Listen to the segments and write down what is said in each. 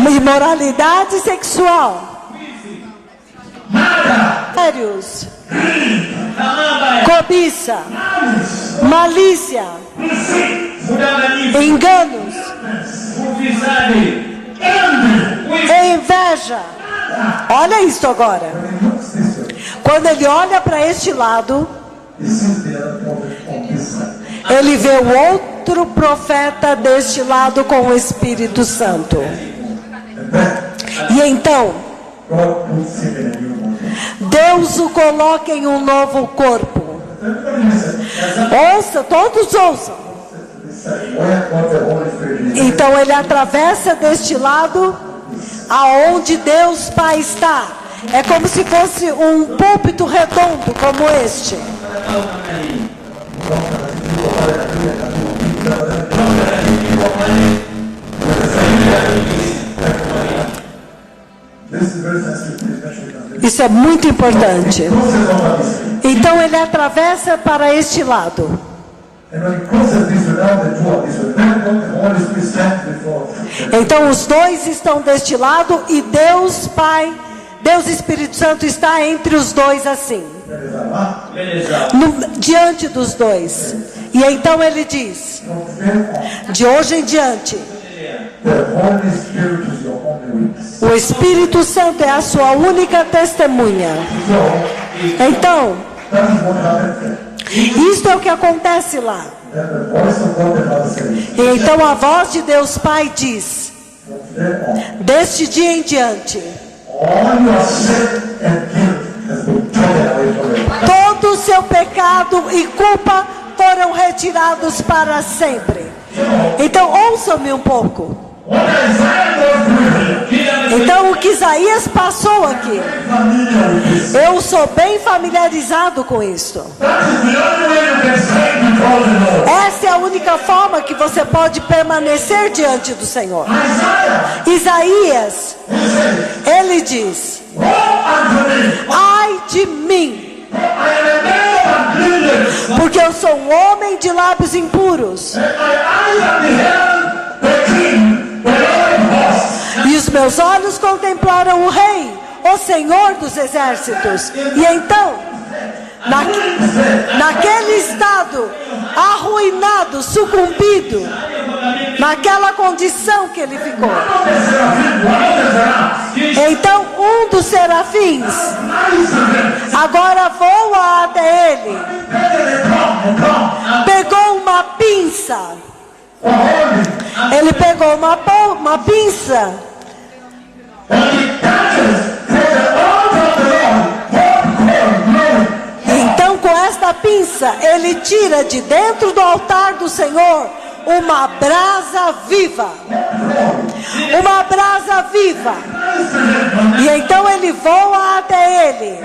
imoralidade sexual, sérios, cobiça, malícia, enganos, inveja. Olha isso agora. Quando ele olha para este lado, ele vê o outro profeta deste lado com o Espírito Santo. E então, Deus o coloca em um novo corpo. Ouça, todos ouçam. Então ele atravessa deste lado aonde Deus Pai está. É como se fosse um púlpito redondo como este. Isso é muito importante. Então ele atravessa para este lado. Então os dois estão deste lado e Deus Pai, Deus Espírito Santo está entre os dois assim, diante dos dois. E então ele diz: de hoje em diante, o Espírito Santo é a sua única testemunha. Então, isto é o que acontece lá. E então a voz de Deus Pai diz: deste dia em diante, todo o seu pecado e culpa foram retirados para sempre. Então ouçam-me um pouco. Então o que Isaías passou aqui, eu sou bem familiarizado com isso. Essa é a única forma que você pode permanecer diante do Senhor. Isaías, ele diz: ai de mim, porque eu sou um homem de lábios impuros, e os meus olhos contemplaram o Rei, o Senhor dos Exércitos. E então, naquele estado arruinado, sucumbido, naquela condição que ele ficou, então um dos serafins agora voa até ele, pegou uma pinça. Ele pegou uma pinça. Então com esta pinça ele tira de dentro do altar do Senhor uma brasa viva. Uma brasa viva. E então ele voa até ele.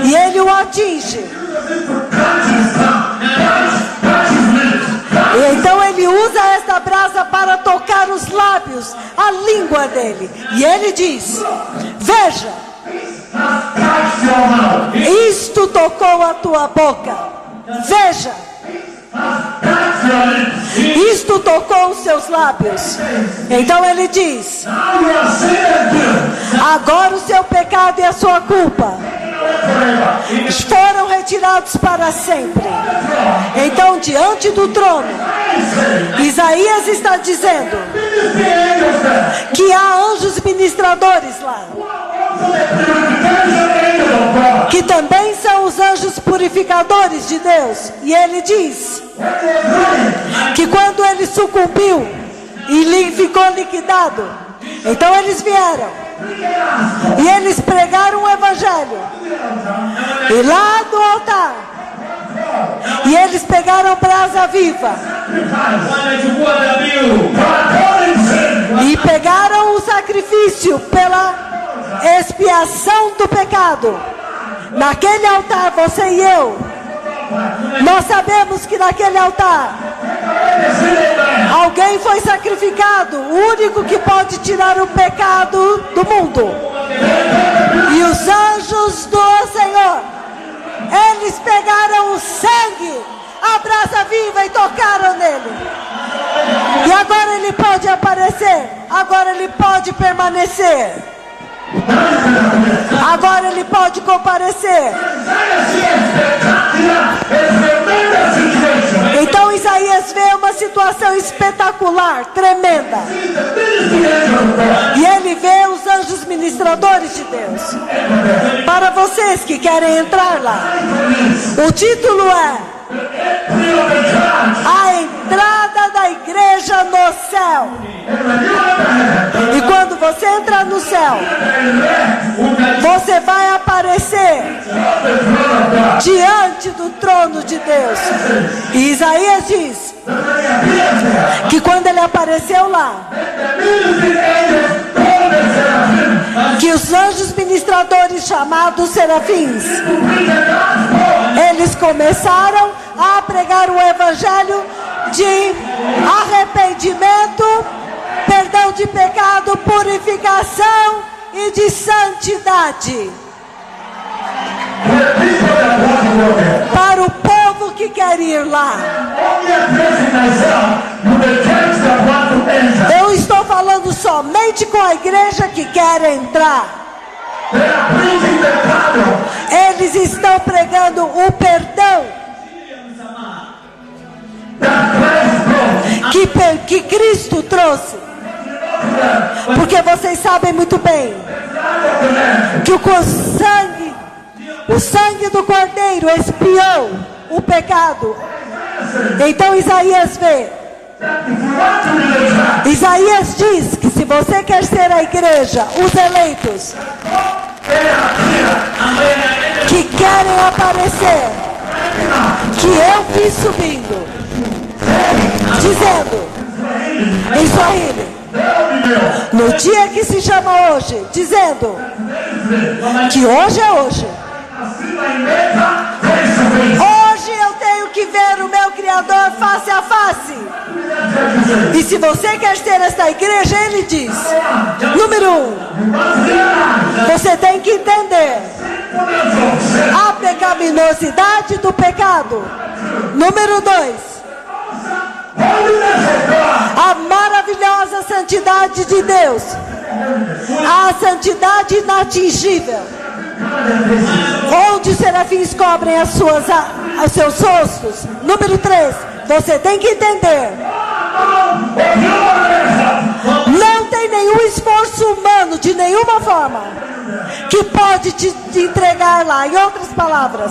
E ele o atinge. E então ele usa esta brasa para tocar os lábios, a língua dele. E ele diz: veja, isto tocou a tua boca. Veja, isto tocou os seus lábios. Então ele diz: agora o seu pecado e a sua culpa foram retirados para sempre. Então diante do trono, Isaías está dizendo que há anjos ministradores lá, que também são os anjos purificadores de Deus. E ele diz que quando ele sucumbiu e ficou liquidado, então eles vieram e eles pregaram o evangelho, e lá do altar, e eles pegaram brasa viva e pegaram o sacrifício pela expiação do pecado. Naquele altar, você e eu, nós sabemos que naquele altar alguém foi sacrificado, o único que pode tirar o pecado do mundo. E os anjos do Senhor, eles pegaram o sangue, a brasa viva, e tocaram nele. E agora ele pode aparecer, agora ele pode permanecer. Agora ele pode comparecer. Então Isaías vê uma situação espetacular, tremenda. E ele vê os anjos ministradores de Deus. Para vocês que querem entrar lá, o título é A Entrada da Igreja no Céu. E quando você entrar no céu, você vai aparecer diante do trono de Deus. E Isaías diz que quando ele apareceu lá, que os anjos ministradores chamados serafins, eles começaram a pregar o evangelho de arrependimento, perdão de pecado, purificação e de santidade. Para o povo que quer ir lá. Eu estou falando somente com a igreja que quer entrar. Eles estão pregando o perdão que Cristo trouxe. Porque vocês sabem muito bem que o sangue do Cordeiro expiou o pecado. Então Isaías vê. Isaías diz que se você quer ser a igreja, os eleitos que querem aparecer, que eu vi subindo, dizendo em Swahili, no dia que se chama hoje, dizendo que hoje é hoje. Hoje eu tenho que ver o meu Criador face a face. E se você quer ter esta igreja, ele diz: número 1, você tem que entender a pecaminosidade do pecado. Número 2, a maravilhosa santidade de Deus, a santidade inatingível, onde os serafins cobrem os seus rostos. Número 3, você tem que entender, não tem nenhum esforço humano de nenhuma forma que pode te entregar lá. Em outras palavras,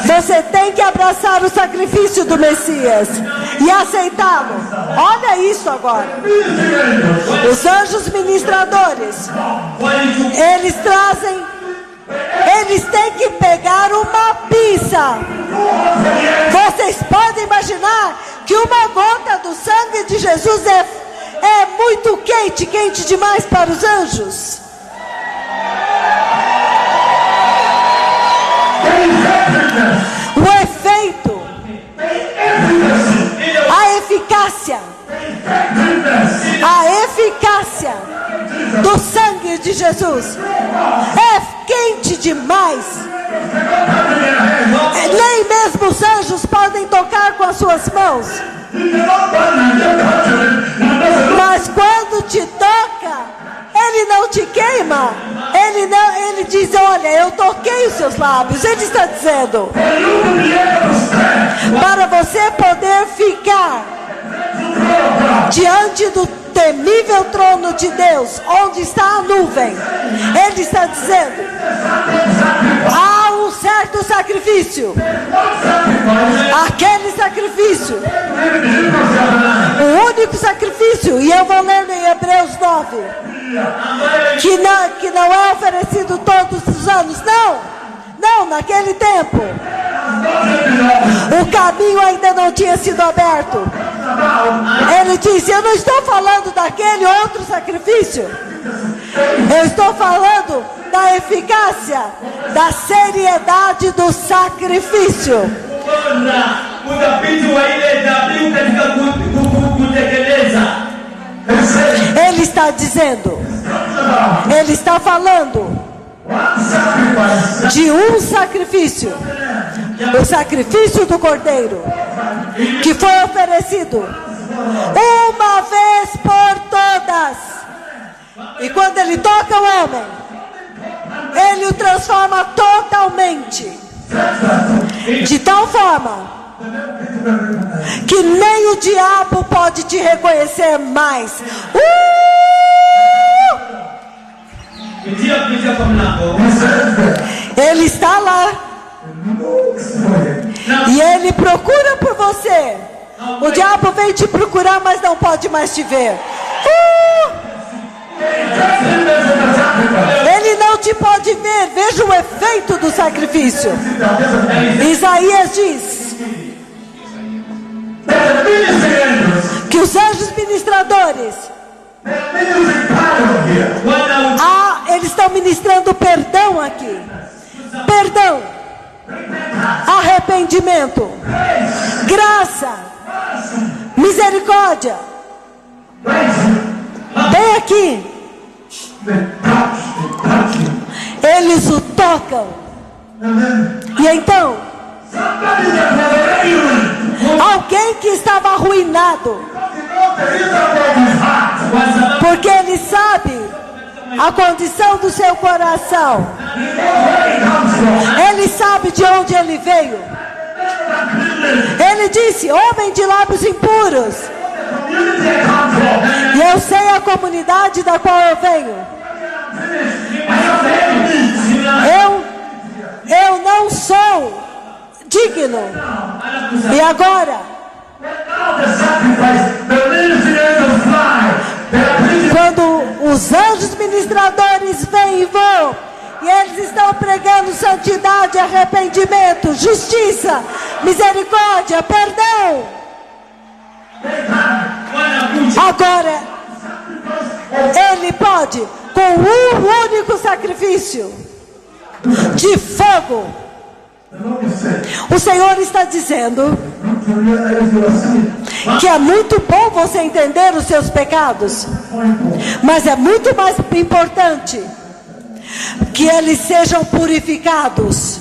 você tem que abraçar o sacrifício do Messias e aceitá-lo. Olha isso agora. Os anjos ministradores, eles têm que pegar uma pinça. Vocês podem imaginar que uma gota do sangue de Jesus é muito quente demais para os anjos. O efeito, a eficácia do sangue de Jesus é quente demais. Nem mesmo os anjos podem tocar com as suas mãos. Mas quando te toca, ele não te queima. Ele diz: olha, eu toquei os seus lábios. Ele está dizendo, para você poder ficar diante do temível trono de Deus, onde está a nuvem, ele está dizendo, há um certo sacrifício. Aquele sacrifício, o único sacrifício, e eu vou ler em Hebreus 9, que não é oferecido todos os anos. Não, naquele tempo o caminho ainda não tinha sido aberto. Ele disse: eu não estou falando daquele outro sacrifício, eu estou falando da eficácia, da seriedade do sacrifício. Ele está dizendo, ele está falando de um sacrifício, o sacrifício do Cordeiro, que foi oferecido uma vez por todas. E quando ele toca o homem, ele o transforma totalmente, de tal forma que nem o diabo pode te reconhecer mais. Ele está lá e ele procura por você. O diabo vem te procurar, mas não pode mais te ver. Ele não te pode ver. Veja o efeito do sacrifício. Isaías diz que os anjos ministradores, eles estão ministrando perdão aqui. Perdão, arrependimento, graça, misericórdia. Bem aqui. Eles o tocam. E então, alguém que estava arruinado, porque ele sabe a condição do seu coração, ele sabe de onde ele veio. Ele disse: homem de lábios impuros, e eu sei a comunidade da qual eu venho. Eu não sou digno. E agora, quando os anjos ministradores vêm e vão, e eles estão pregando santidade, arrependimento, justiça, misericórdia, perdão, agora ele pode, com um único sacrifício de fogo. O Senhor está dizendo que é muito bom você entender os seus pecados, mas é muito mais importante que eles sejam purificados.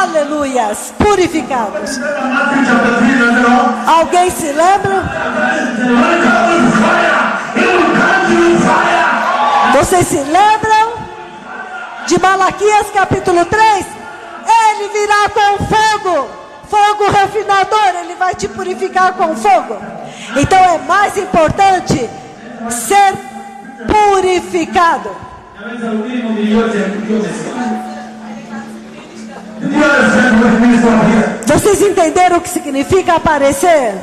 Aleluias, purificados. Alguém se lembra? Vocês se lembram de Malaquias capítulo 3? Ele virá com fogo, fogo refinador. Ele vai te purificar com fogo. Então é mais importante ser purificado. Vocês entenderam o que significa aparecer?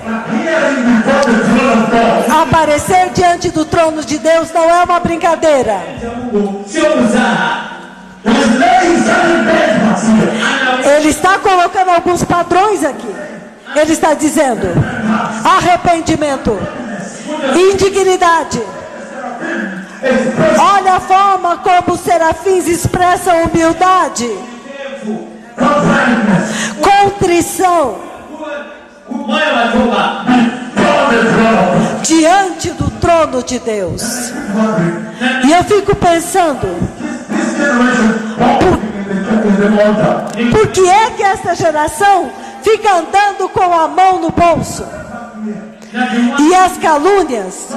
Aparecer diante do trono de Deus não é uma brincadeira. Ele está colocando alguns padrões aqui. Ele está dizendo: arrependimento, indignidade. Olha a forma como os serafins expressam humildade, contrição, diante do trono de Deus. E eu fico pensando, por que é que essa geração fica andando com a mão no bolso? E as calúnias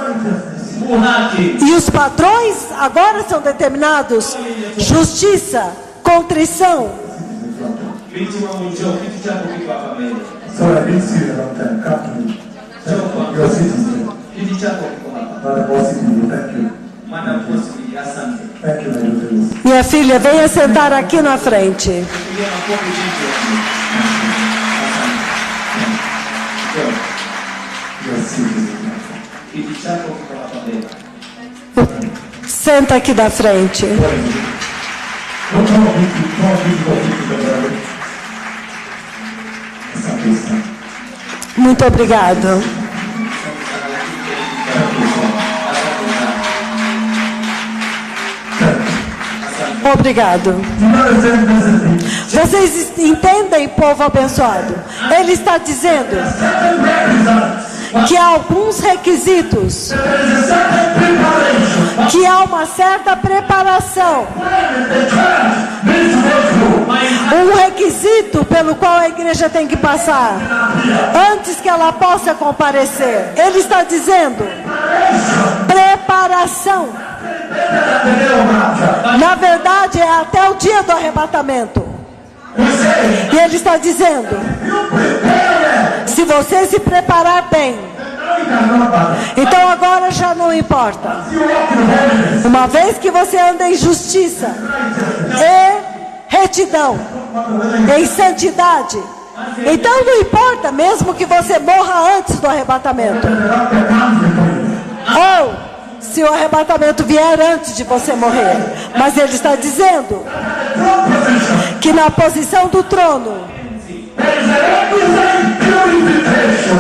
e os padrões agora são determinados: justiça, contrição. Minha filha, venha sentar aqui na frente. Senta aqui da frente. Muito obrigado. Obrigado. Vocês entendem, povo abençoado? Ele está dizendo que há alguns requisitos, que há uma certa preparação Um requisito pelo qual a igreja tem que passar antes que ela possa comparecer. Ele está dizendo preparação. Na verdade é até o dia do arrebatamento. E ele está dizendo, se você se preparar bem, então agora já não importa. Uma vez que você anda em justiça e retidão, em santidade, então não importa, mesmo que você morra antes do arrebatamento, ou se o arrebatamento vier antes de você morrer. Mas ele está dizendo que na posição do trono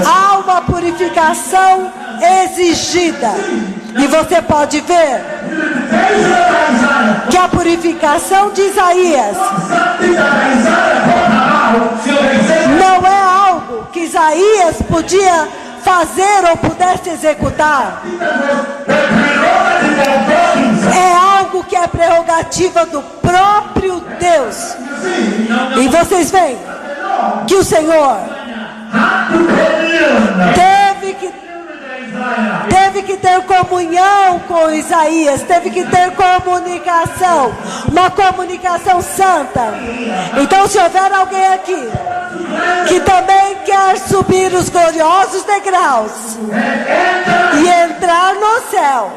há uma purificação exigida. E você pode ver que a purificação de Isaías não é algo que Isaías podia fazer ou pudesse executar. É algo que é prerrogativa do próprio Deus. E vocês veem que o Senhor teve que ter comunhão com Isaías, teve que ter comunicação, uma comunicação santa. Então, se houver alguém aqui que também quer subir os gloriosos degraus e entrar no céu,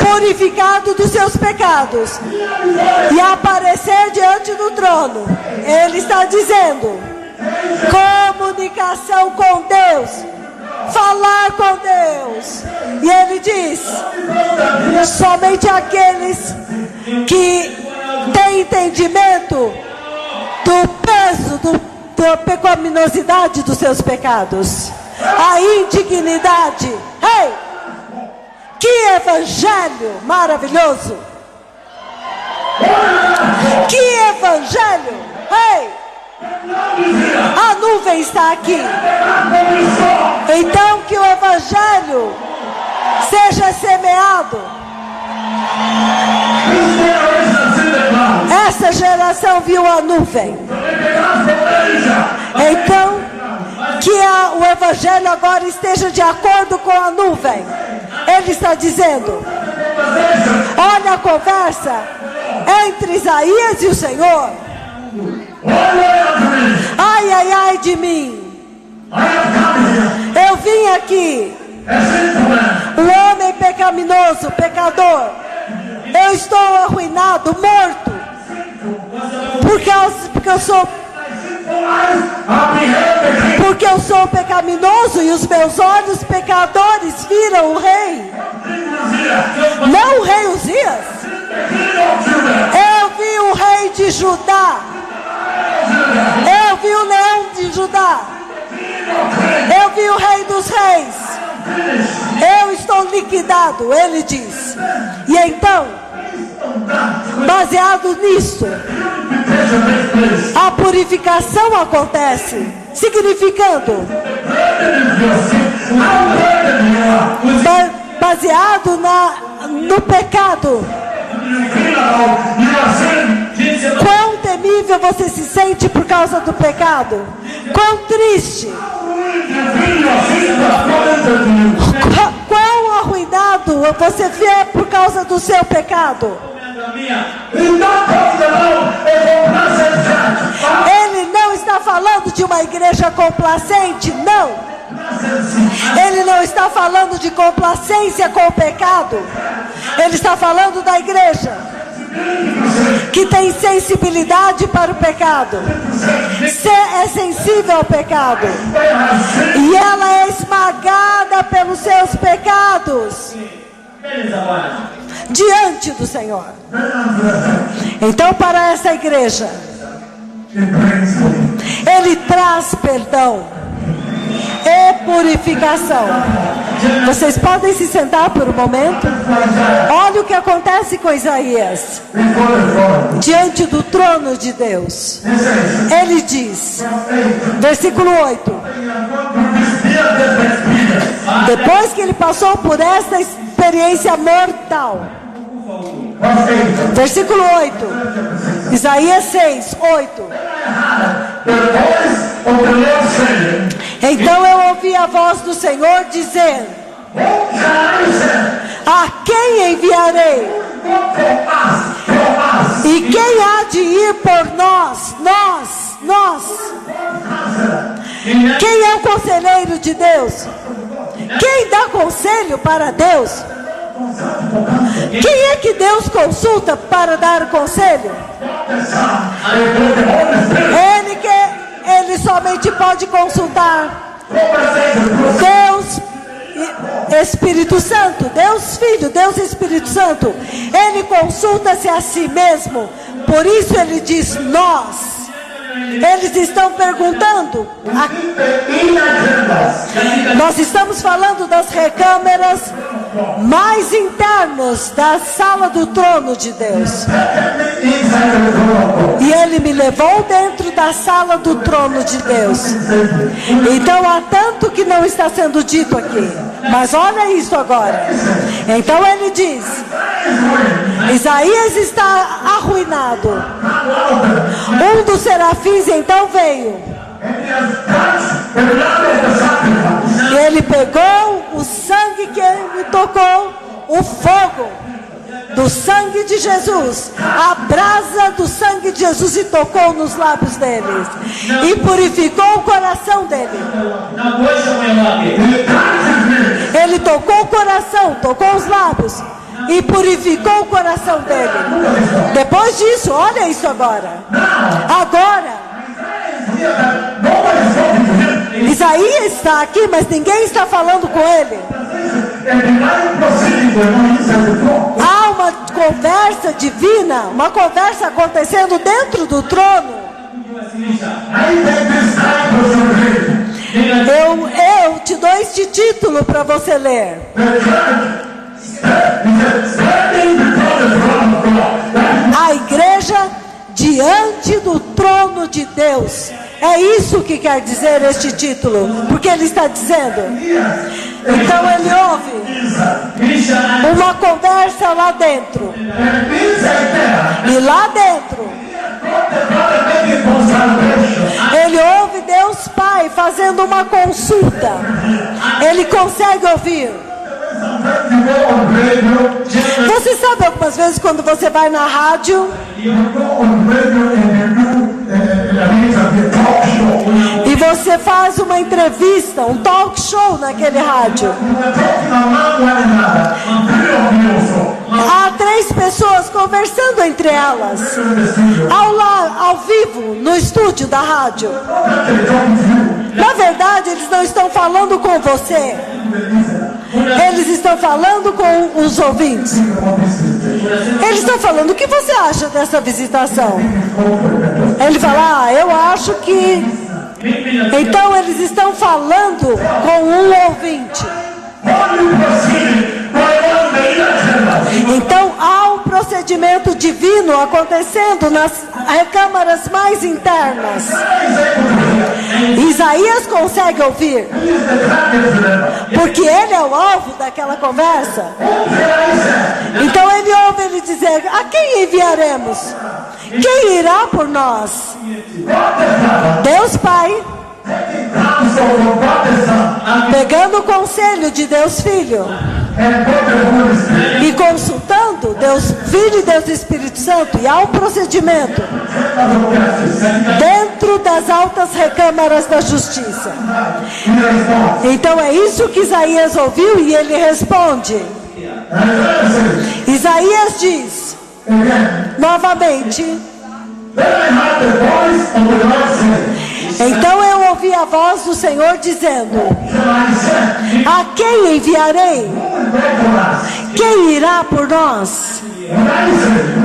purificado dos seus pecados, e aparecer diante do trono, ele está dizendo comunicação com Deus, falar com Deus. E ele diz, somente aqueles que têm entendimento do peso, da pecaminosidade dos seus pecados, a indignidade. Hey! Que evangelho maravilhoso! Que evangelho! Hey! A nuvem está aqui. Então que o evangelho seja semeado. Essa geração viu a nuvem. Então que o evangelho agora esteja de acordo com a nuvem. Ele está dizendo, olha a conversa entre Isaías e o Senhor. Ai, ai, ai de mim. Eu vim aqui, um homem pecaminoso, pecador. Eu estou arruinado, morto, porque eu sou pecaminoso e os meus olhos pecadores viram o rei. Não o rei Uzias. Eu vi o rei de Judá. Eu vi o leão de Judá. Eu vi o rei dos reis. Eu estou liquidado, ele diz. E então, baseado nisso, a purificação acontece, significando, baseado no pecado, quão temível você se sente por causa do pecado, quão triste, quão arruinado você vê por causa do seu pecado. Ele não está falando de uma igreja complacente, não. Ele não está falando de complacência com o pecado. Ele está falando da igreja que tem sensibilidade para o pecado, é sensível ao pecado, e ela é esmagada pelos seus pecados diante do Senhor. Então, para essa igreja, ele traz perdão e purificação. Vocês podem se sentar por um momento? Olha o que acontece com Isaías diante do trono de Deus. Ele diz, versículo 8: depois que ele passou por esta experiência mortal, Versículo 8. Isaías 6, 8. Então eu ouvi a voz do Senhor dizer: a quem enviarei? E quem há de ir por nós? Nós. Quem é o conselheiro de Deus? Quem dá conselho para Deus? Quem é que Deus consulta para dar conselho? Ele somente pode consultar Deus, Espírito Santo, Deus Filho, Deus Espírito Santo. Ele consulta-se a si mesmo. Por isso ele diz nós. Eles estão perguntando. Nós estamos falando das recâmaras mais internas da sala do trono de Deus. E ele me levou dentro da sala do trono de Deus. Então há tanto que não está sendo dito aqui. Mas olha isso agora. Então ele diz: Isaías está arruinado. Um dos serafins então veio. E ele pegou o sangue que me tocou, o fogo do sangue de Jesus, a brasa do sangue de Jesus, e tocou nos lábios deles e purificou o coração dele. Ele tocou o coração, tocou os lábios e purificou o coração dele. Depois disso, olha isso agora. Agora Isaías está aqui, mas ninguém está falando com ele. Há uma conversa divina, uma conversa acontecendo dentro do trono. Eu te dou este título para você ler. A igreja diante do trono de Deus. É isso que quer dizer este título, porque ele está dizendo. Então ele ouve uma conversa lá dentro. E lá dentro ele ouve Deus Pai fazendo uma consulta. Ele consegue ouvir. Você sabe algumas vezes quando você vai na rádio e você faz uma entrevista, um talk show naquele rádio. Há 3 pessoas conversando entre elas, ao vivo, no estúdio da rádio. Na verdade, eles não estão falando com você. Eles estão falando com os ouvintes. Eles estão falando: o que você acha dessa visitação? Ele fala: eu acho que... Então eles estão falando com um ouvinte. Então há um procedimento divino acontecendo nas recâmaras mais internas. Isaías consegue ouvir, porque ele é o alvo daquela conversa. Então ele ouve ele dizer: a quem enviaremos? Quem irá por nós? Deus Pai, pegando o conselho de Deus Filho e consultando Deus Filho e Deus Espírito Santo. E há um procedimento dentro das altas recâmaras da justiça. Então é isso que Isaías ouviu e ele responde. Isaías diz novamente: então eu ouvi a voz do Senhor dizendo: a quem enviarei? Quem irá por nós?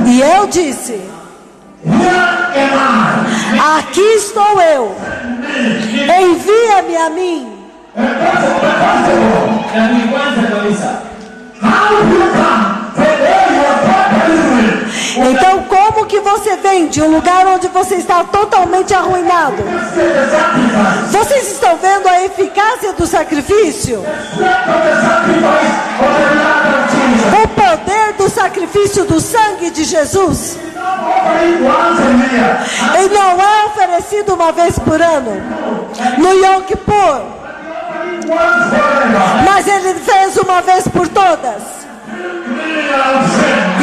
E eu disse: aqui estou eu, envia-me a mim. Então como que você vem de um lugar onde você está totalmente arruinado? Vocês estão vendo a eficácia do sacrifício? O poder do sacrifício do sangue de Jesus, ele não é oferecido uma vez por ano, no Yom Kippur, mas ele fez uma vez por todas,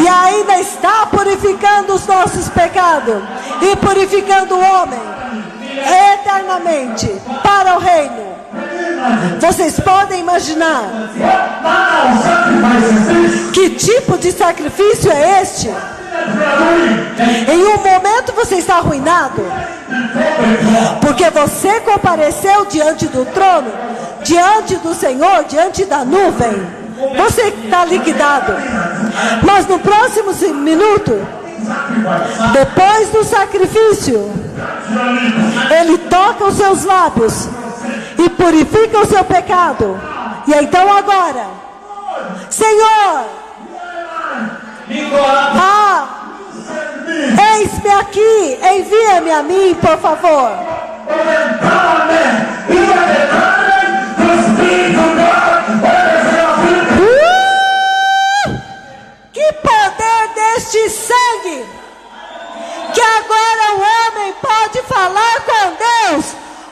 e ainda está purificando os nossos pecados, e purificando o homem, eternamente, para o reino. Vocês podem imaginar que tipo de sacrifício é este? Em um momento você está arruinado, porque você compareceu diante do trono, diante do Senhor, diante da nuvem. Você está liquidado. Mas no próximo minuto, depois do sacrifício, ele toca os seus lábios e purifica o seu pecado. E então agora, Senhor, eis-me aqui, envia-me a mim, por favor. Que poder deste sangue, que agora o homem pode falar com Deus,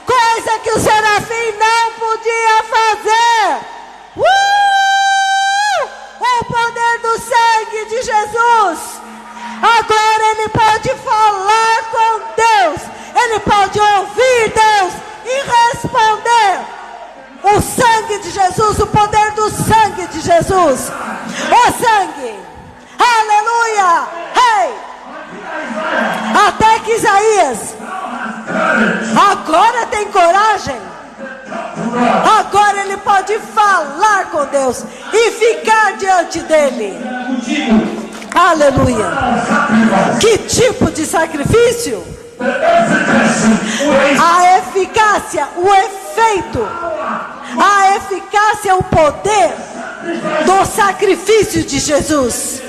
coisa que o serafim não podia fazer. O poder do sangue de Jesus. Agora ele pode falar com Deus, ele pode ouvir Deus e responder. O sangue de Jesus, o poder do sangue de Jesus. O sangue, aleluia, hey. Até que Isaías agora tem coragem. Agora ele pode falar com Deus e ficar diante dele. Aleluia. Que tipo de sacrifício? A eficácia, o efeito, a eficácia, o poder do sacrifício de Jesus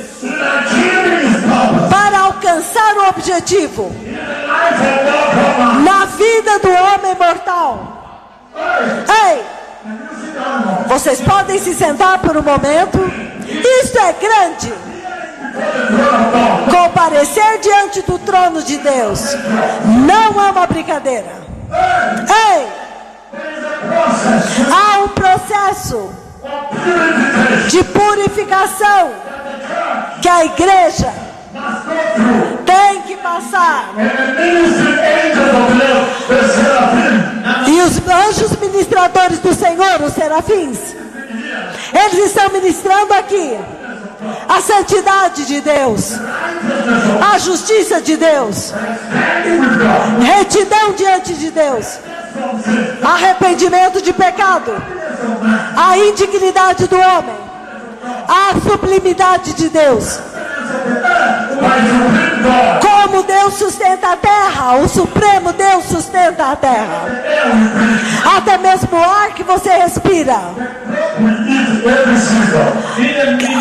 para alcançar o objetivo na vida do homem mortal. Ei, vocês podem se sentar por um momento. Isto é grande. Comparecer diante do trono de Deus não é uma brincadeira. Ei, há um processo de purificação que a igreja tem que passar. E os anjos ministradores do Senhor, os serafins, eles estão ministrando aqui a santidade de Deus, a justiça de Deus, retidão diante de Deus, arrependimento de pecado, a indignidade do homem, a sublimidade de Deus. Como Deus sustenta a terra, o Supremo Deus sustenta a terra. Até mesmo o ar que você respira,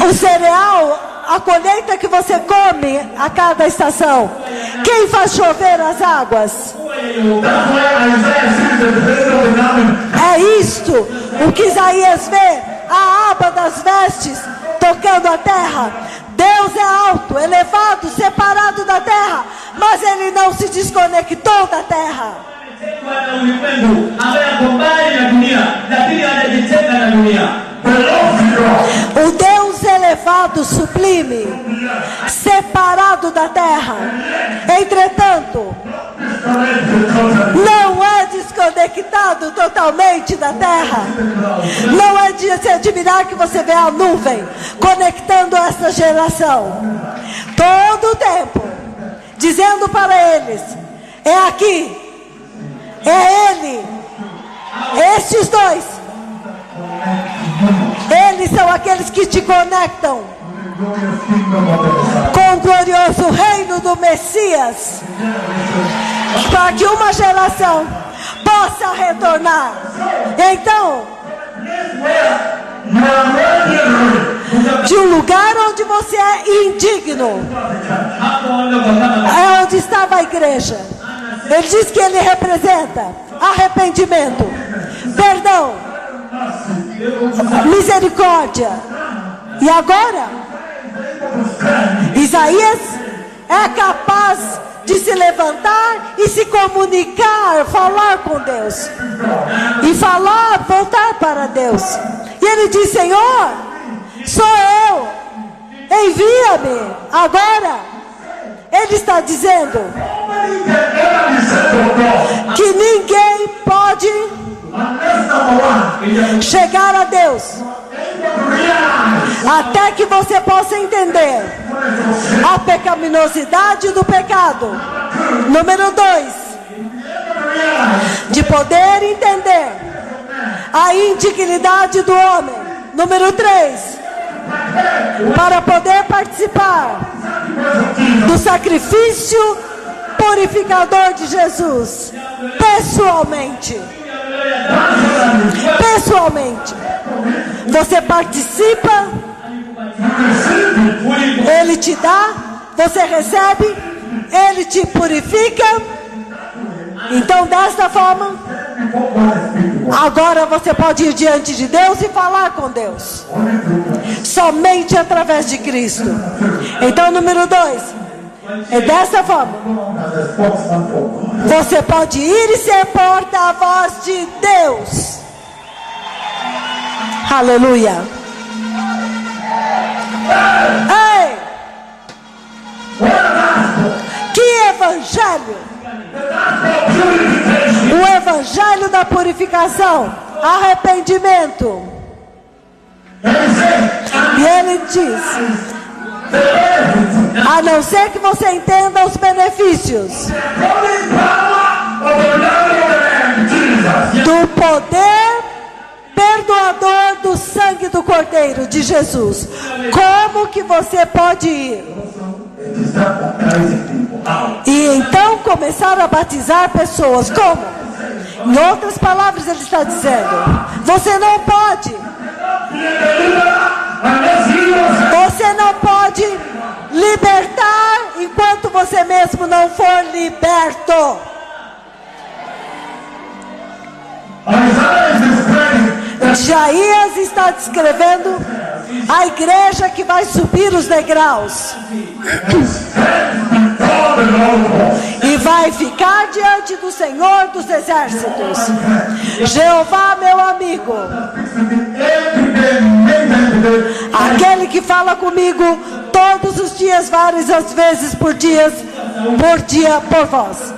o cereal, a colheita que você come a cada estação. Quem faz chover as águas? É isto o que Isaías vê, a aba das vestes tocando a terra. Deus é alto, elevado, separado da terra, mas ele não se desconectou da terra. O Deus elevado, sublime, separado da terra, entretanto, não é desconectado totalmente da terra. Não é de se admirar que você vê a nuvem conectando essa geração todo o tempo, dizendo para eles: é aqui, é ele, estes dois. Eles são aqueles que te conectam com o glorioso reino do Messias, para que uma geração possa retornar. Então, de um lugar onde você é indigno, é onde estava a igreja. Ele diz que ele representa arrependimento, perdão, misericórdia. E agora, Isaías é capaz de se levantar e se comunicar, falar com Deus. E falar, voltar para Deus. E ele diz: Senhor, sou eu, envia-me agora. Ele está dizendo que ninguém pode chegar a Deus até que você possa entender a pecaminosidade do pecado. Número 2, de poder entender a indignidade do homem. Número 3, para poder participar do sacrifício purificador de Jesus pessoalmente. Pessoalmente. Você participa, Ele te dá, você recebe, Ele te purifica. Então, desta forma, agora você pode ir diante de Deus e falar com Deus. Somente através de Cristo. Então, número 2, é dessa forma. Você pode ir e ser porta-voz de Deus. Aleluia. Ei! Que evangelho! O evangelho da purificação, arrependimento. E ele diz: a não ser que você entenda os benefícios do poder perdoador do sangue do Cordeiro de Jesus, como que você pode ir e então começar a batizar pessoas? Como? Em outras palavras, ele está dizendo: você não pode. Você não pode libertar enquanto você mesmo não for liberto. Isaías está descrevendo a igreja que vai subir os degraus e vai ficar diante do Senhor dos Exércitos. Jeová, meu amigo, aquele que fala comigo todos os dias, várias vezes por dia, por voz.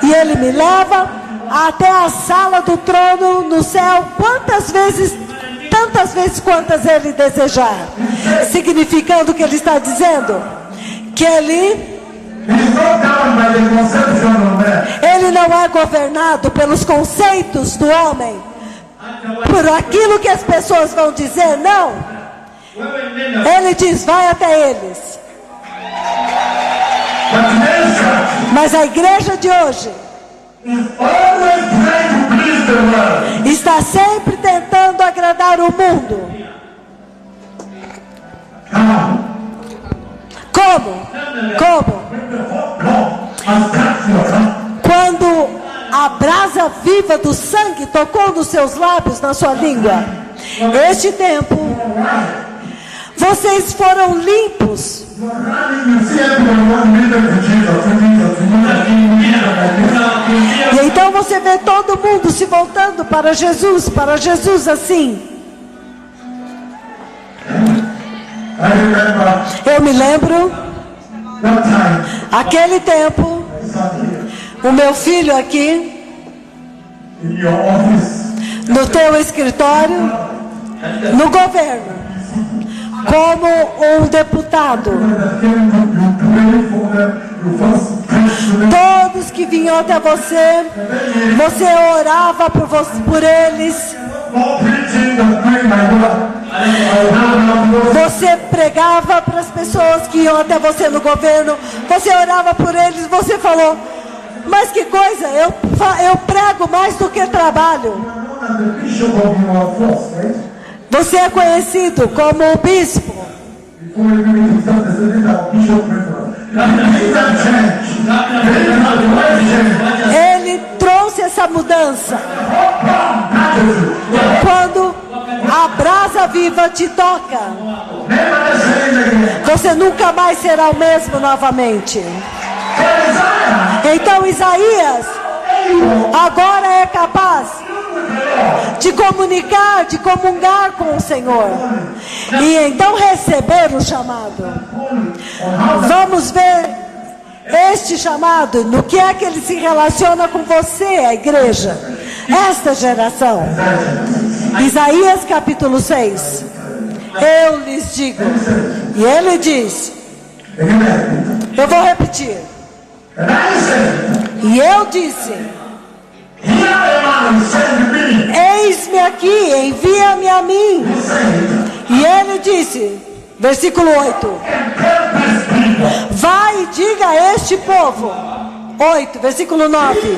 E ele me leva até a sala do trono no céu, tantas vezes quantas ele desejar. Significando que ele está dizendo que ele não é governado pelos conceitos do homem, por aquilo que as pessoas vão dizer. Não. Ele diz: vai até eles. Mas a igreja de hoje está sempre tentando agradar o mundo. Como? Quando a brasa viva do sangue tocou nos seus lábios, na sua língua. Este tempo, vocês foram limpos. E então você vê todo mundo se voltando para Jesus assim. Eu me lembro, aquele tempo, o meu filho aqui, no teu escritório, no governo, como um deputado. Todos que vinham até você, você orava por eles. Você pregava para as pessoas que iam até você no governo. Você orava por eles. Você falou: mas que coisa, eu prego mais do que trabalho. Você é conhecido como o bispo. Ele trouxe essa mudança. Quando a brasa viva te toca, você nunca mais será o mesmo novamente. Então Isaías agora é capaz de comunicar, de comungar com o Senhor, e então receber o chamado. Vamos ver este chamado, no que é que ele se relaciona com você, a igreja, esta geração. Isaías capítulo 6. Eu lhes digo, e ele diz, eu vou repetir, e eu disse, eis-me aqui, envia-me a mim. E ele disse, versículo 8, vai e diga a este povo. 8, versículo 9,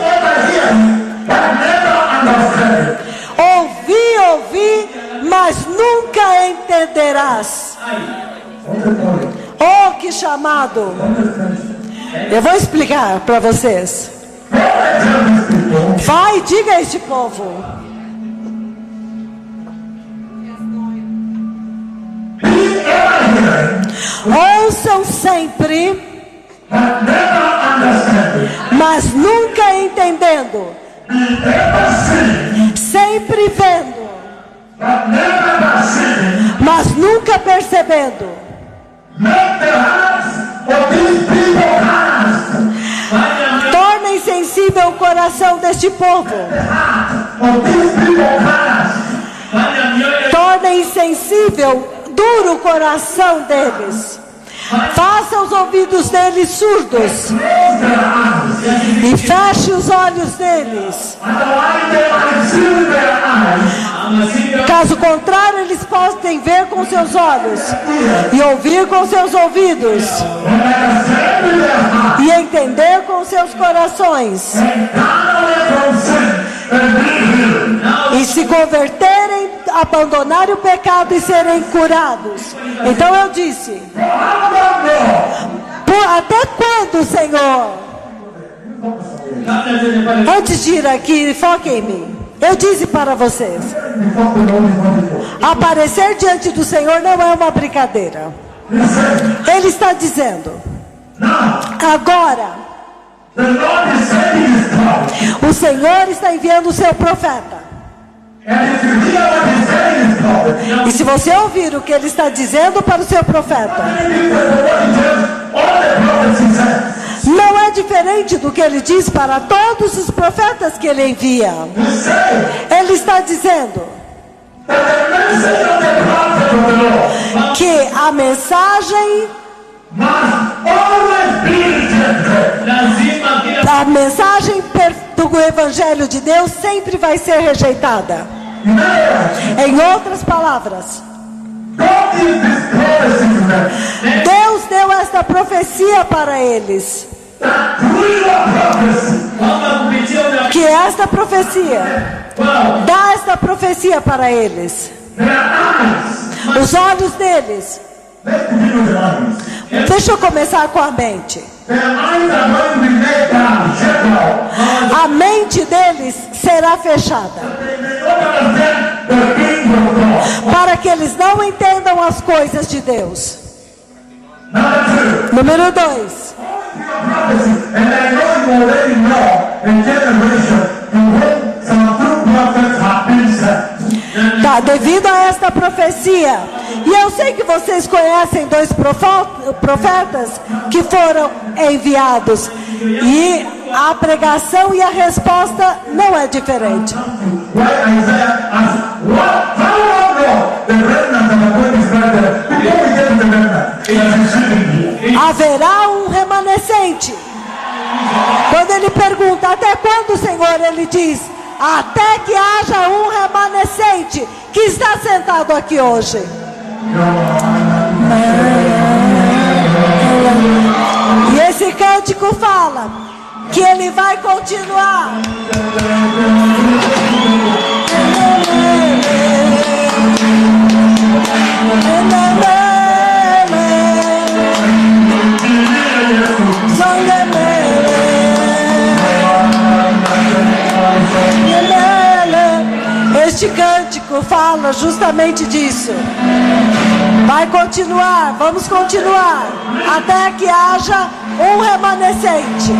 ouvi, mas nunca entenderás. Oh, que chamado! Eu vou explicar para vocês. Vai e diga a este povo. Ouçam sempre, mas nunca entendendo. Sempre vendo, mas nunca percebendo. Tornem sensível o coração deste povo. Tornem insensível, duro o coração deles. Faça os ouvidos deles surdos e feche os olhos deles. Caso contrário, eles podem ver com seus olhos e ouvir com seus ouvidos e entender com seus corações e se converterem, abandonarem o pecado e serem curados. Então eu disse, até quando, Senhor? Antes de ir aqui, foque em mim. Eu disse para vocês, aparecer diante do Senhor não é uma brincadeira. Ele está dizendo, agora, o Senhor está enviando o seu profeta. E se você ouvir o que ele está dizendo para o seu profeta, não é diferente do que ele diz para todos os profetas que ele envia. Ele está dizendo que a mensagem do Evangelho de Deus sempre vai ser rejeitada. Em outras palavras, Deus deu esta profecia para eles, que esta profecia, dá esta profecia para eles. Os olhos deles, deixa eu começar com a mente. A mente deles será fechada, para que eles não entendam as coisas de Deus. Número 2. Tá, devido a esta profecia, e eu sei que vocês conhecem 2 profetas que foram enviados, e a pregação e a resposta não é diferente. Haverá um remanescente. Quando ele pergunta até quando, Senhor, ele diz, até que haja um remanescente que está sentado aqui hoje. E esse cântico fala que ele vai continuar. Este cântico fala justamente disso. Vai continuar, vamos continuar, até que haja um remanescente.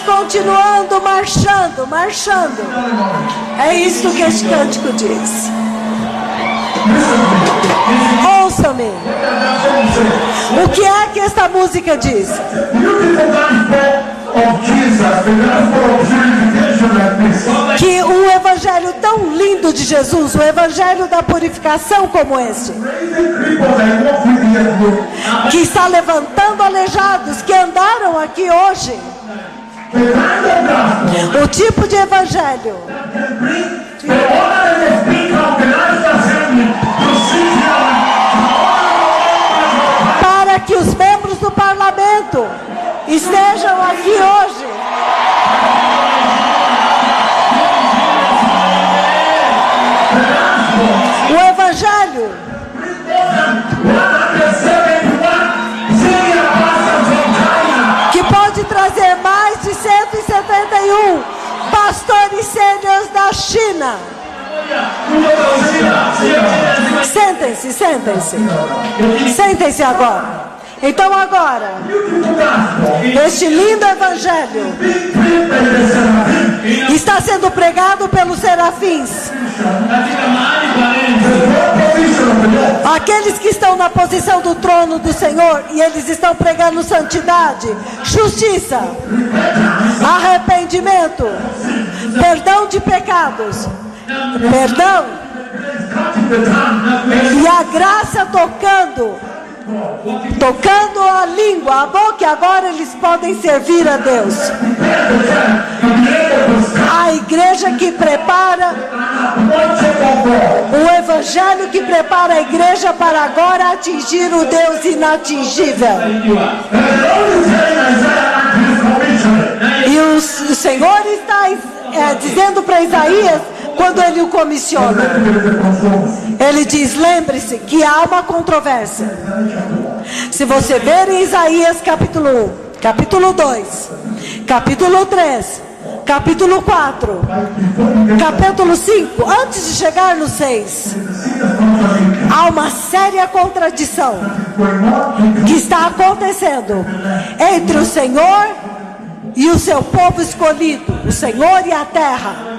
Continuando, marchando. É isso que este cântico diz. Ouça-me. O que é que esta música diz? Que um evangelho tão lindo de Jesus, o evangelho da purificação como este, que está levantando aleijados que andaram aqui hoje, o tipo de evangelho para que os membros do parlamento estejam aqui hoje. O evangelho que pode trazer mais de 171 pastores sêniores da China. Sentem-se agora. Então agora, este lindo evangelho está sendo pregado pelos serafins. Aqueles que estão na posição do trono do Senhor, e eles estão pregando santidade, justiça, arrependimento, perdão de pecados, perdão, e a graça tocando a língua, a boca, e agora eles podem servir a Deus. A igreja que prepara, o evangelho que prepara a igreja para agora atingir o Deus inatingível. E o Senhor está dizendo para Isaías, quando ele o comissiona, ele diz: lembre-se que há uma controvérsia. Se você ver em Isaías capítulo 1, capítulo 2, capítulo 3, capítulo 4, capítulo 5, antes de chegar no 6, há uma séria contradição que está acontecendo entre o Senhor e o seu povo escolhido, o Senhor e a terra.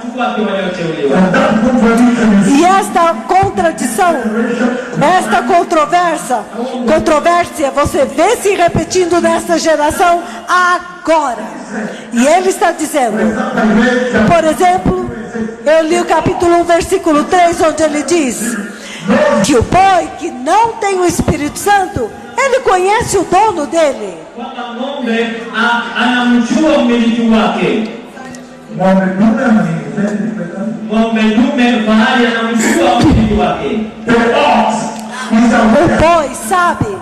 E esta contradição, esta controvérsia, você vê se repetindo nesta geração agora. E ele está dizendo, por exemplo, eu li o capítulo 1, versículo 3, onde ele diz que o boi que não tem o Espírito Santo, ele conhece o dono dele. O boi sabe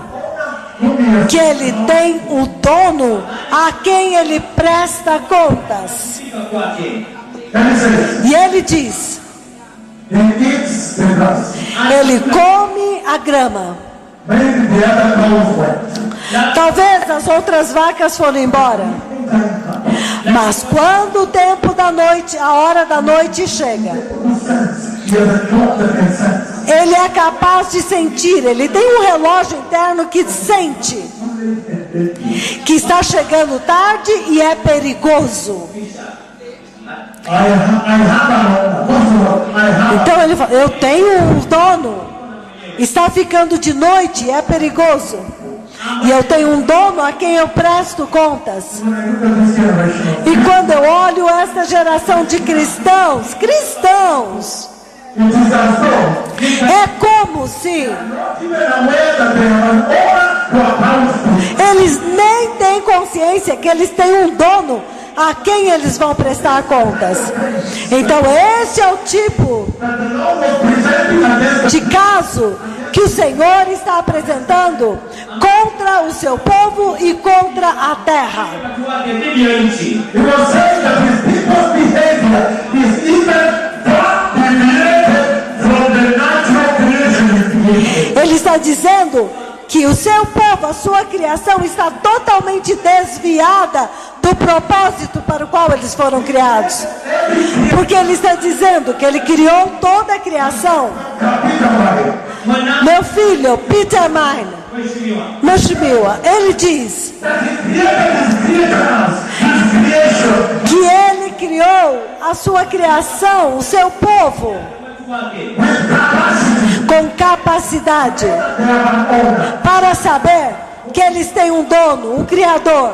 que ele tem o dono a quem ele presta contas. E ele diz, ele come a grama. Talvez as outras vacas foram embora, mas quando o tempo da noite, a hora da noite chega, ele é capaz de sentir, ele tem um relógio interno que sente que está chegando tarde e é perigoso. Então ele fala, eu tenho um dono, está ficando de noite e é perigoso. E eu tenho um dono a quem eu presto contas. E quando eu olho esta geração de cristãos, é como se eles nem têm consciência que eles têm um dono a quem eles vão prestar contas. Então este é o tipo de caso que o Senhor está apresentando contra o seu povo e contra a terra. Ele está dizendo que o seu povo, a sua criação, está totalmente desviada do propósito para o qual eles foram criados. Porque ele está dizendo que ele criou toda a criação. Meu filho, Peter Mashmiwa, ele diz que ele criou a sua criação, o seu povo, com capacidade para saber que eles têm um dono, um Criador,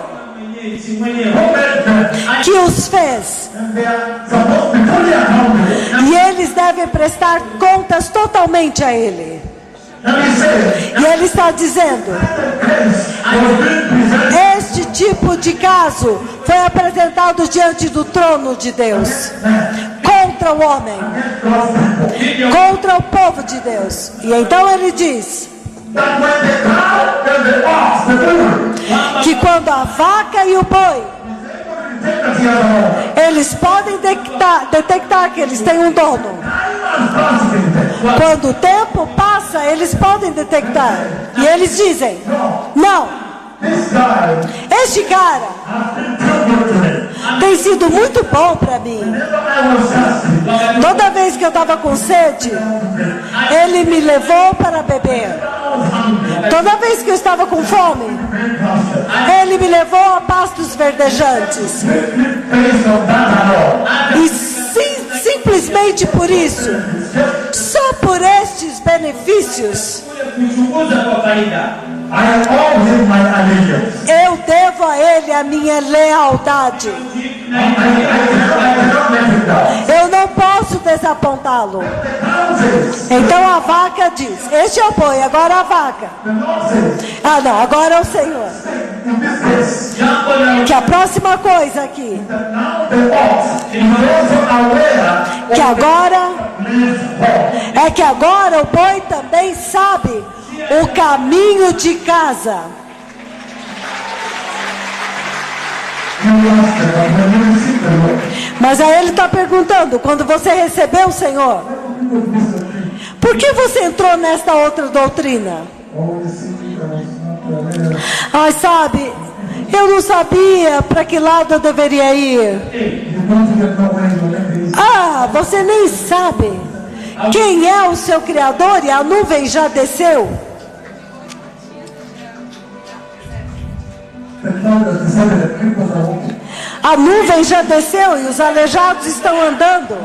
que os fez, e eles devem prestar contas totalmente a Ele. E Ele está dizendo, este tipo de caso foi apresentado diante do trono de Deus, contra o homem, contra o povo de Deus. E então Ele diz que quando a vaca e o boi, eles podem detectar que eles têm um dono. Quando o tempo passa, eles podem detectar. E eles dizem, não, este cara tem sido muito bom para mim. Toda vez que eu estava com sede, ele me levou para beber. Toda vez que eu estava com fome, ele me levou a pastos verdejantes. E simplesmente por isso, só por estes benefícios, eu devo a ele a minha lealdade. Eu não posso desapontá-lo. Então a vaca diz, este é o boi, agora a vaca. Ah não, agora é o Senhor. Que a próxima coisa aqui, que agora o boi também sabe o caminho de casa. Mas aí ele está perguntando, quando você recebeu o Senhor, por que você entrou nesta outra doutrina? Ai, sabe, eu não sabia para que lado eu deveria ir. Ah, você nem sabe quem é o seu Criador e a nuvem já desceu. A nuvem já desceu e os aleijados estão andando.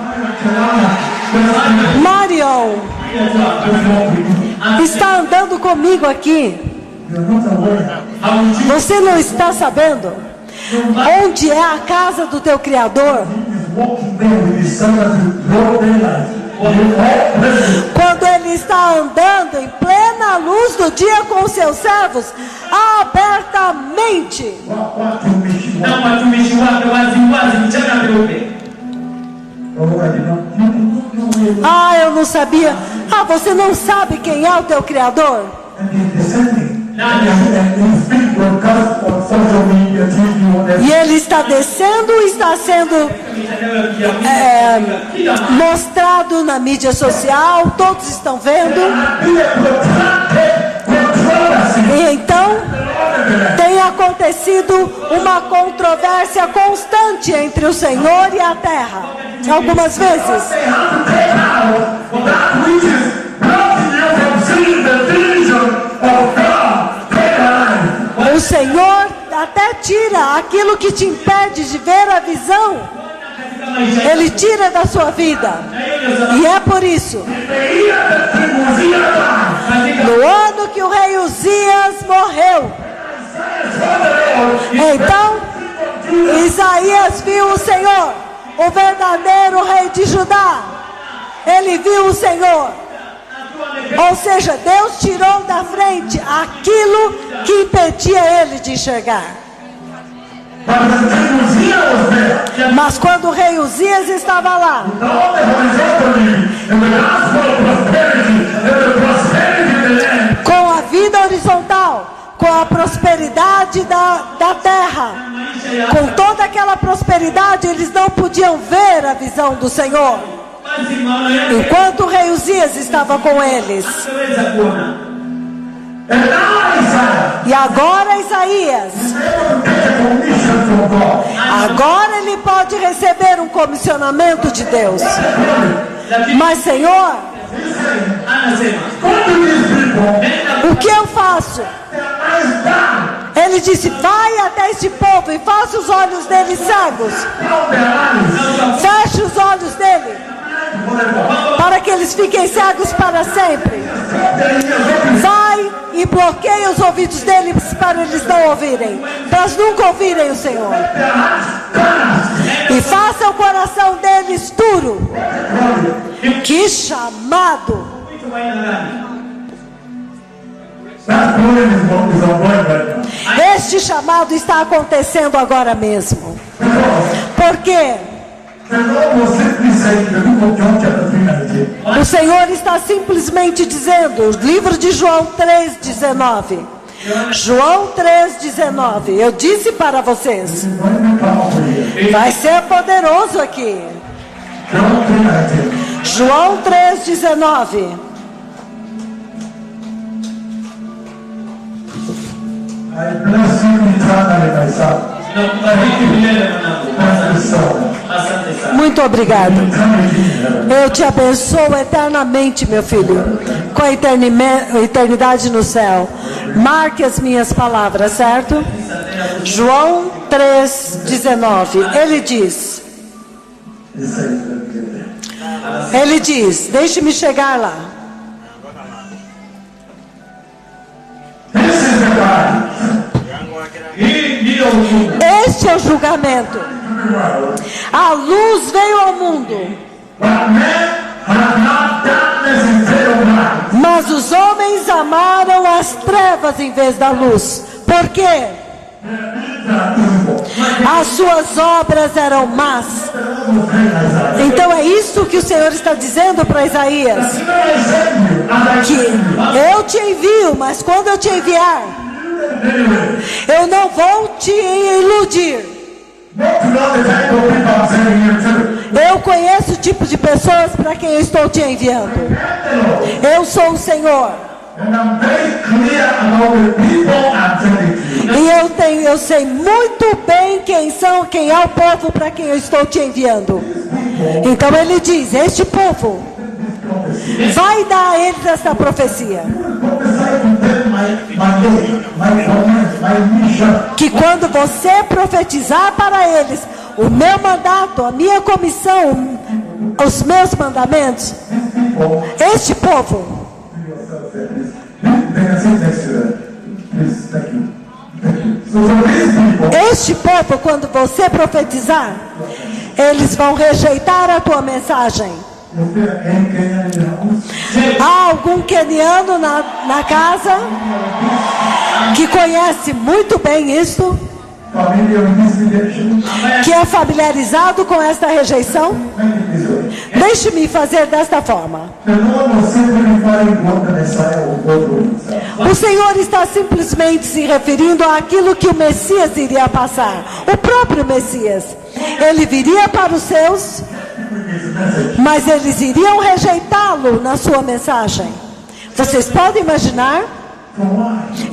Marion está andando comigo aqui. Você não está sabendo onde é a casa do teu Criador? Quando ele está andando em plena luz do dia com os seus servos, abertamente. Ah, eu não sabia. Ah, você não sabe quem é o teu Criador? E ele está descendo e está sendo mostrado na mídia social, todos estão vendo. E então tem acontecido uma controvérsia constante entre o Senhor e a terra. Algumas vezes o Senhor até tira aquilo que te impede de ver a visão. Ele tira da sua vida. E é por isso, no ano que o rei Uzias morreu, então Isaías viu o Senhor, o verdadeiro rei de Judá. Ele viu o Senhor. Ou seja, Deus tirou da frente aquilo que impedia ele de enxergar. Mas quando o rei Uzias estava lá, com a vida horizontal, com a prosperidade da terra, com toda aquela prosperidade, eles não podiam ver a visão do Senhor. Enquanto o rei Uzias estava com eles. E agora Isaías, agora ele pode receber um comissionamento de Deus. Mas Senhor, o que eu faço? Ele disse, vai até este povo e faça os olhos deles cegos. Feche os olhos dele, para que eles fiquem cegos para sempre. Vai e bloqueia os ouvidos deles para eles não ouvirem, para eles nunca ouvirem o Senhor. E faça o coração deles duro. Que chamado! Este chamado está acontecendo agora mesmo. Por quê? O Senhor está simplesmente dizendo, livro de João 3,19. João 3,19. Eu disse para vocês, vai ser poderoso aqui. João 3,19. I bless you eternally, my son. Muito obrigado. Eu te abençoo eternamente, meu filho, com a eternidade no céu. Marque as minhas palavras, certo? João 3,19. Ele diz, deixe-me chegar lá. Este é o julgamento. A luz veio ao mundo, mas os homens amaram as trevas em vez da luz. Por quê? As suas obras eram más. Então é isso que o Senhor está dizendo para Isaías, que eu te envio, mas quando eu te enviar, eu não vou te iludir. Eu conheço o tipo de pessoas para quem eu estou te enviando. Eu sou o Senhor. E eu sei muito bem quem é o povo para quem eu estou te enviando. Então ele diz, este povo vai dar a eles essa profecia, que quando você profetizar para eles o meu mandato, a minha comissão, os meus mandamentos, este povo, quando você profetizar, eles vão rejeitar a tua mensagem. Há algum queniano na casa que conhece muito bem isso, que é familiarizado com esta rejeição? Deixe-me fazer desta forma. O Senhor está simplesmente se referindo àquilo que o Messias iria passar. O próprio Messias. Ele viria para os seus, mas eles iriam rejeitá-lo na sua mensagem. Vocês podem imaginar?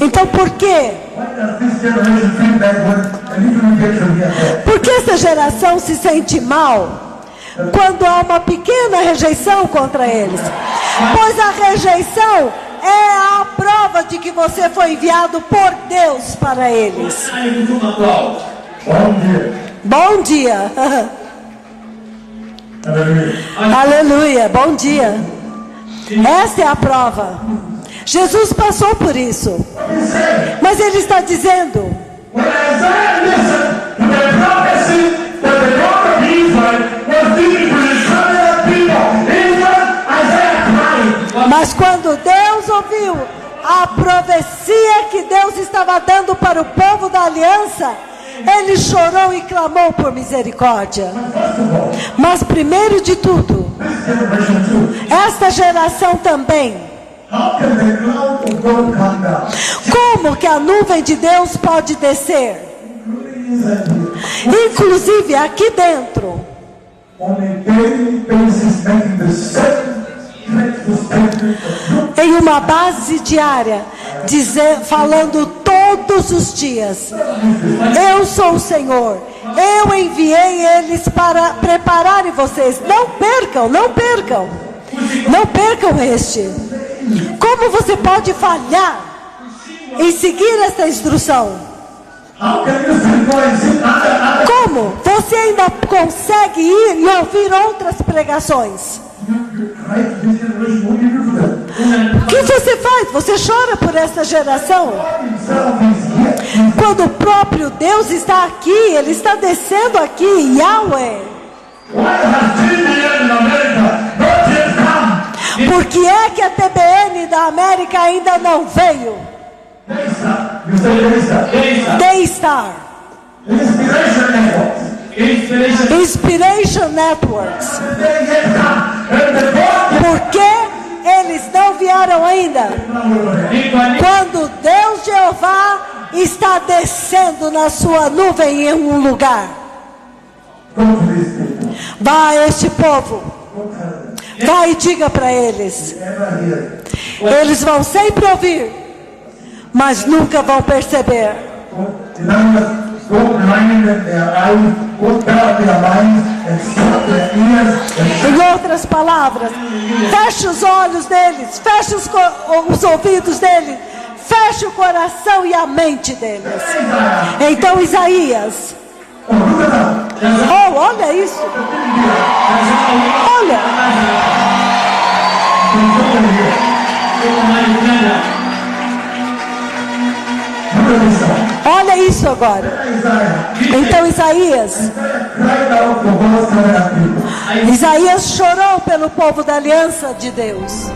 Então por quê? Por que essa geração se sente mal quando há uma pequena rejeição contra eles? Pois a rejeição é a prova de que você foi enviado por Deus para eles. Bom dia. Aleluia, bom dia. Essa é a prova. Jesus passou por isso. Mas ele está dizendo, mas quando Deus para o povo da aliança, ele chorou e clamou por misericórdia. Mas primeiro de tudo, this generation too, esta geração também, how can the cloud of God come down? como que a nuvem de Deus pode descer? Including inside here. Inclusive aqui dentro, On a daily basis, making the same dreadful statement of em uma base diária, falando todos os dias: eu sou o Senhor, eu enviei eles para prepararem vocês. Não percam, não percam, não percam este. Como você pode falhar em seguir esta instrução? how can you still go and sit under Como você ainda consegue ir e ouvir outras pregações? right this generation? What do you do to them? O que você faz? Você chora por essa geração? God himself is here. Quando o próprio Deus está aqui, Ele está descendo aqui, Yahweh. Why has TBN in America not yet come? Por que é que a TBN da América ainda não veio? Daystar. You say Daystar. Daystar, Inspiration Network. Inspiration Networks. They yet come. And the God Por que eles não vieram ainda? Quando Deus Jeová está descendo na sua nuvem em um lugar. go to these people. Vá a este povo, Go tell them. vá e diga para eles. Never hear. Eles vão sempre ouvir, mas nunca vão perceber. In other words, go blind their eyes, go dark their minds, and stop their ears, and Em outras palavras, feche os olhos deles, feche os ouvidos deles, feche o coração e a mente deles. Então Isaías, oh, olha isso, olha, olha isso agora. Então Isaías, cried out for God's covenant people. Isaías chorou pelo povo da aliança de Deus.